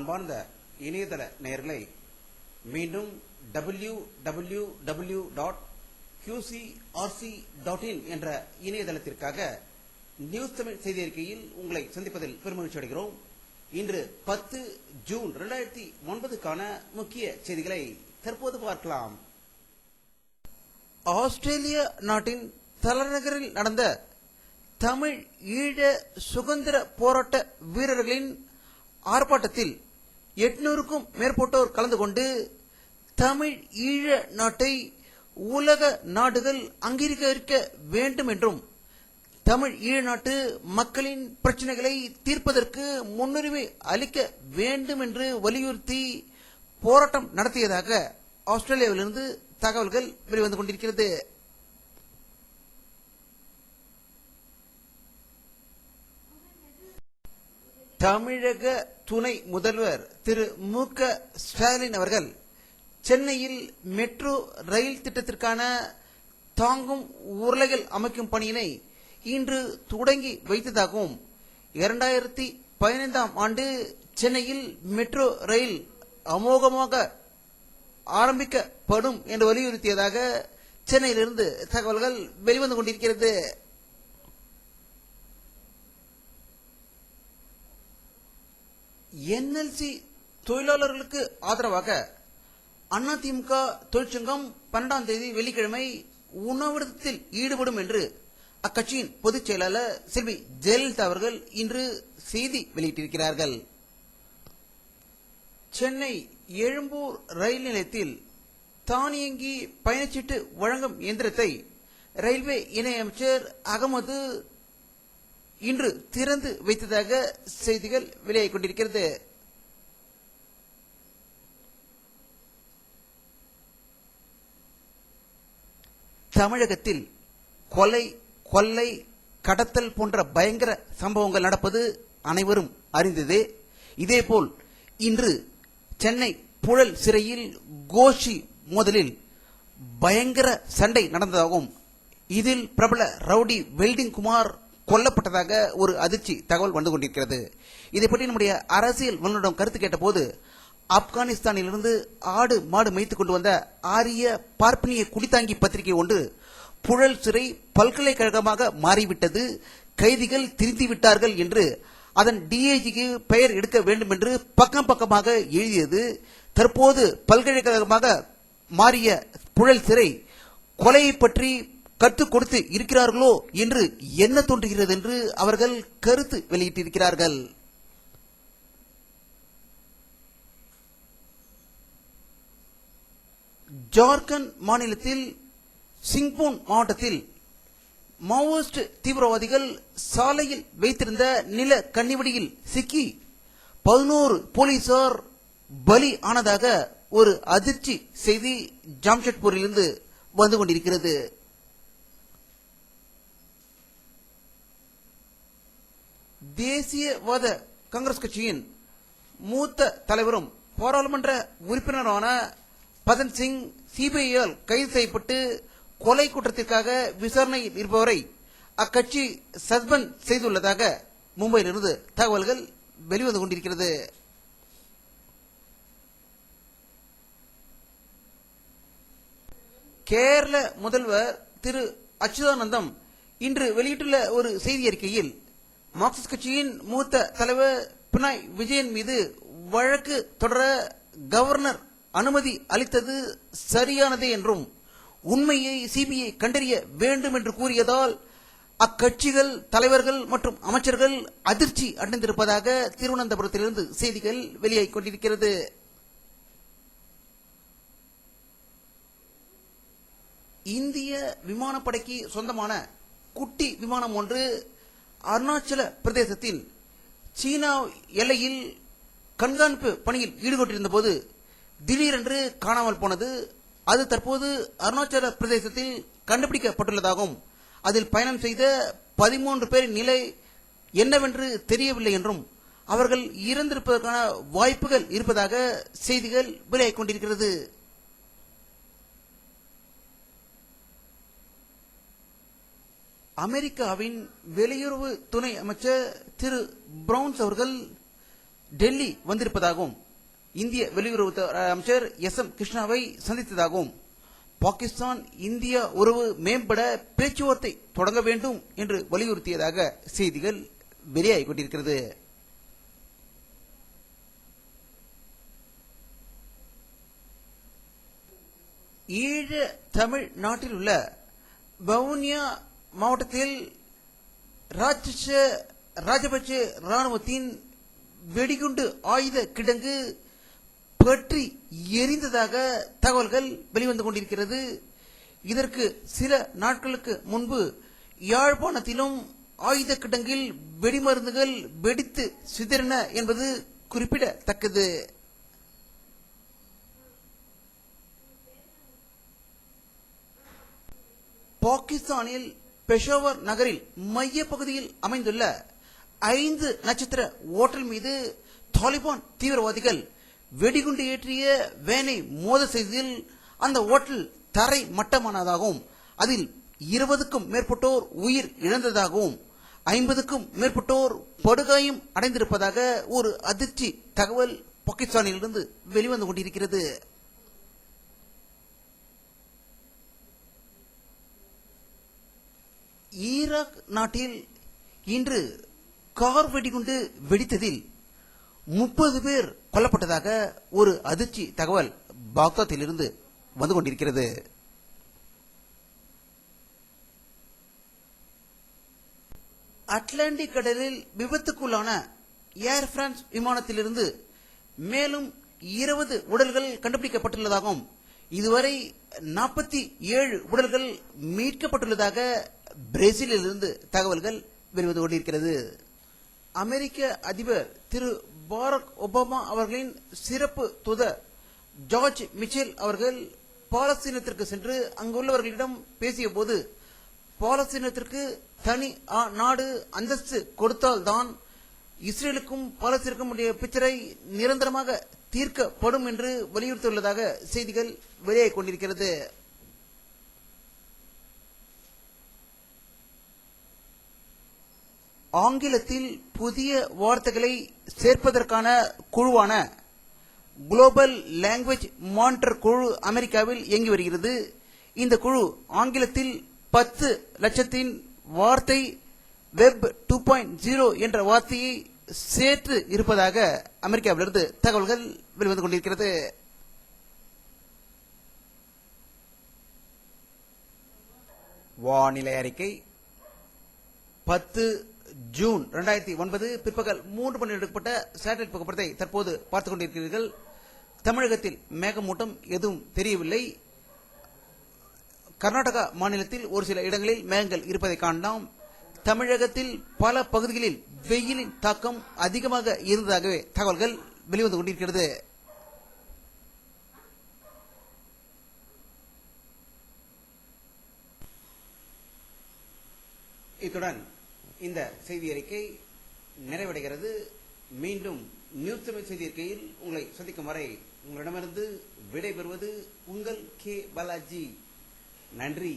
அன்பார்ந்த இணையதள நேயர்களை மீண்டும் www.qcrc.in என்ற இணையதளத்திற்காக நியூஸ் தமிழ் செய்தி அறிக்கையில் உங்களை சந்திப்பதில் பெருமகிழ்ச்சி அடைகிறோம். இன்று 10 ஜூன் 2009க்கான முக்கிய செய்திகளை தற்போது பார்க்கலாம். ஆஸ்திரேலிய நாட்டின் தலைநகரில் நடந்த தமிழ் ஈழ சுதந்திர போராட்ட வீரர்களின் ஆர்ப்பாட்டத்தில் 800க்கும் மேற்பட்டோர் கலந்து கொண்டு தமிழ் ஈழ நாட்டை உலக நாடுகள் அங்கீகரிக்க வேண்டும் என்றும் தமிழ் ஈழ நாட்டு மக்களின் பிரச்சனைகளை தீர்ப்பதற்கு முன்னுரிமை அளிக்க வேண்டும் என்று வலியுறுத்தி போராட்டம் நடத்தியதாக ஆஸ்திரேலியாவிலிருந்து தகவல்கள் வெளிவந்து கொண்டிருக்கிறது. தமிழக துணை முதல்வர் திரு மு.க. ஸ்டாலின் அவர்கள் சென்னையில் மெட்ரோ ரயில் திட்டத்திற்கான தாங்கும் உருளைகள் அமைக்கும் பணியினை இன்று தொடங்கி வைத்ததாகவும் 2015ஆம் ஆண்டு சென்னையில் மெட்ரோ ரயில் அமோகமாக ஆரம்பிக்கப்படும் என்று வலியுறுத்தியதாக சென்னையிலிருந்து தகவல்கள் வெளிவந்து கொண்டிருக்கிறது. NLC தொழிலாளர்களுக்கு ஆதரவாக அதிமுக தொழிற்சங்கம் 12ஆம் தேதி வெள்ளிக்கிழமை உண்ணாவிரதத்தில் ஈடுபடும் என்று அக்கட்சியின் பொதுச் செயலாளர் செல்வி ஜெயலலிதா அவர்கள் இன்று செய்தி வெளியிட்டிருக்கிறார்கள். சென்னை எழும்பூர் ரயில் நிலையத்தில் தானியங்கி பயணச்சீட்டு வழங்கும் இயந்திரத்தை ரயில்வே இணையமைச்சர் அகமது இன்று திறந்து வைத்ததாக செய்திகள் வெளியாகிக் கொண்டிருக்கிறது. தமிழகத்தில் கொலை, கொள்ளை, கடத்தல் போன்ற பயங்கர சம்பவங்கள் நடப்பது அனைவரும் அறிந்ததே. இதேபோல் இன்று சென்னை புழல் சிறையில் கோஷி மோதலில் பயங்கர சண்டை நடந்ததாகவும் இதில் பிரபல ரவுடி வெல்டிங் குமார் கொல்லப்பட்டதாக ஒரு அதிர்ச்சி தகவல் வந்து கொண்டிருக்கிறது. இதை பற்றி நம்முடைய அரசியல் வல்லுநரிடம் கருத்து கேட்டபோது ஆப்கானிஸ்தானிலிருந்து ஆடு மாடு மேய்த்துக் கொண்டு வந்த ஆரிய பார்ப்பனிய குடித்தாங்கி பத்திரிகை ஒன்று புழல் சிறை பல்கலைக்கழகமாக மாறிவிட்டது, கைதிகள் திருந்திவிட்டார்கள் என்று அதன் டிஐஜிக்கு பெயர் எடுக்க வேண்டும் என்று பக்கம் பக்கமாக எழுதியது. தற்போது பல்கலைக்கழகமாக மாறிய புழல் சிறை கொலையை பற்றி கற்றுக் கொடுத்து இருக்கிறார்களோ என்று என்ன தோன்றுகிறது என்று அவர்கள் கருத்து வெளியிட்டிருக்கிறார்கள். ஜார்க்கண்ட் மாநிலத்தில் சிங்பூன் மாவட்டத்தில் மாவோயிஸ்ட் தீவிரவாதிகள் சாலையில் வைத்திருந்த நில கண்ணிவெடியில் சிக்கி 11 போலீசார் பலி ஆனதாக ஒரு அதிர்ச்சி செய்தி ஜாம்ஷெட்பூரிலிருந்து வந்து கொண்டிருக்கிறது. தேசியவாத காங்கிரஸ் கட்சியின் மூத்த தலைவரும் பாராளுமன்ற உறுப்பினரான பதன் சிங் சிபிஐயால் கைது செய்யப்பட்டு கொலை குற்றத்திற்காக விசாரணையில் இருப்பவரை அக்கட்சி சஸ்பெண்ட் செய்துள்ளதாக மும்பையிலிருந்து தகவல்கள் வெளிவந்து கொண்டிருக்கிறது. கேரள முதல்வர் திரு அச்சுதானந்தம் இன்று வெளியிட்டுள்ள ஒரு செய்தி அறிக்கையில் மார்க்சிஸ்ட் கட்சியின் மூத்த தலைவர் பினராயி விஜயன் மீது வழக்கு தொடர கவர்னர் அனுமதி அளித்தது சரியானதே என்றும் உண்மையை சிபிஐ கண்டறிய வேண்டும் என்று கூறியதால் அக்கட்சிகள் தலைவர்கள் மற்றும் அமைச்சர்கள் அதிர்ச்சி அடைந்திருப்பதாக திருவனந்தபுரத்திலிருந்து செய்திகள் வெளியாகிக் கொண்டிருக்கிறது. இந்திய விமானப்படைக்கு சொந்தமான குட்டி விமானம் ஒன்று அருணாச்சல பிரதேசத்தில் சீனா எல்லையில் கண்காணிப்பு பணியில் ஈடுபட்டிருந்த போது திடீரென்று காணாமல் போனது. அது தற்போது அருணாச்சல பிரதேசத்தில் கண்டுபிடிக்கப்பட்டுள்ளதாகவும் அதில் பயணம் செய்த 13 பேரின் நிலை என்னவென்று தெரியவில்லை என்றும் அவர்கள் இறந்திருப்பதற்கான வாய்ப்புகள் இருப்பதாக செய்திகள் வெளியாகிக் கொண்டிருக்கிறது. அமெரிக்காவின் வெளியுறவு துணை அமைச்சர் திரு பிரவுன்ஸ் அவர்கள் டெல்லி வந்திருப்பதாகவும் இந்திய வெளியுறவு அமைச்சர் எம் கிருஷ்ணாவை சந்தித்ததாகவும் பாகிஸ்தான் இந்தியா உறவு மேம்பட பேச்சுவார்த்தை தொடங்க வேண்டும் என்று வலியுறுத்தியதாக செய்திகள் வெளியாகிக் கொண்டிருக்கிறது. ஈழ தமிழ் நாட்டில் உள்ள வவுனியா மாவட்டத்தில் ராஜபட்ச ராணுவத்தின் வெடிகுண்டு ஆயுத கிடங்கு பற்றி எரிந்ததாக தகவல்கள் வெளிவந்து கொண்டிருக்கிறது. இதற்கு சில நாட்களுக்கு முன்பு யாழ்ப்பாணத்திலும் ஆயுத கிடங்கில் வெடிமருந்துகள் வெடித்து சிதறின என்பது குறிப்பிடத்தக்கது. பாகிஸ்தானில் பெஷாவர் நகரில் மைய பகுதியில் அமைந்துள்ள 5 நட்சத்திர ஓட்டல் மீது தாலிபான் தீவிரவாதிகள் வெடிகுண்டு ஏற்றிய வேனை மோத செய்ததில் அந்த ஓட்டல் தரை மட்டமானதாகவும் அதில் 20க்கும் மேற்பட்டோர் உயிர் இழந்ததாகவும் 50க்கும் மேற்பட்டோர் படுகாயம் அடைந்திருப்பதாக ஒரு அதிர்ச்சி தகவல் பாகிஸ்தானிலிருந்து வெளிவந்து கொண்டிருக்கிறது. ஈராக் நாட்டில் இன்று கார் வெடிகுண்டு வெடித்ததில் 30 பேர் கொல்லப்பட்டதாக ஒரு அதிர்ச்சி தகவல் பாக்தாத்திலிருந்து வந்து கொண்டிருக்கிறது. அட்லாண்டிக் கடலில் விபத்துக்குள்ளான ஏர் பிரான்ஸ் விமானத்திலிருந்து மேலும் 20 உடல்கள் கண்டுபிடிக்கப்பட்டுள்ளதாகவும் இதுவரை 47 உடல்கள் மீட்கப்பட்டுள்ளதாக பிரேசிலிலிருந்து தகவல்கள் வெளிவந்து கொண்டிருக்கிறது. அமெரிக்க அதிபர் திரு பாரக் ஒபாமா அவர்களின் சிறப்பு தூதர் ஜார்ஜ் மிச்சேல் அவர்கள் பாலஸ்தீனத்திற்கு சென்று அங்குள்ளவர்களிடம் பேசிய போது பாலஸ்தீனத்திற்கு தனி நாடு அந்தஸ்து கொடுத்தால்தான் இஸ்ரேலுக்கும் பாலஸ்தீனுக்கும் உடைய பிரச்சனை நிரந்தரமாக தீர்க்கப்படும் என்று வலியுறுத்தியுள்ளதாக செய்திகள் வெளியாகிக் கொண்டிருக்கிறது. ஆங்கிலத்தில் புதிய வார்த்தைகளை சேர்ப்பதற்கான குழுவான குளோபல் லாங்குவேஜ் மானிட்டர் குழு அமெரிக்காவில் இயங்கி வருகிறது. இந்த குழு ஆங்கிலத்தில் 10 லட்சத்தின் வார்த்தை வெப் 2.0 என்ற வார்த்தையை சேர்த்து இருப்பதாக அமெரிக்காவிலிருந்து தகவல்கள் வெளிவந்து கொண்டிருக்கிறது. வானிலை அறிக்கை 10 ஜூன் 2009 பிற்பகல் 3 மணி எடுக்கப்பட்ட சேட்டலைட் புகைப்படத்தை தற்போது பார்த்துக் கொண்டிருக்கிறீர்கள். தமிழகத்தில் மேகமூட்டம் எதுவும் தெரியவில்லை. கர்நாடகா மாநிலத்தில் ஒரு சில இடங்களில் மேகங்கள் இருப்பதை காணலாம். தமிழகத்தில் பல பகுதிகளில் வெயிலின் தாக்கம் அதிகமாக இருந்ததாகவே தகவல்கள் வெளிவந்து கொண்டிருக்கிறது. இத்துடன் இந்த செய்தி அறிக்கை நிறைவடைகிறது. மீண்டும் நியூஸ் தமிழ் செய்தி அறிக்கையில் உங்களை சந்திக்கும் வரை உங்களிடமிருந்து விடைபெறுவது உங்கள் கே பாலாஜி. நன்றி.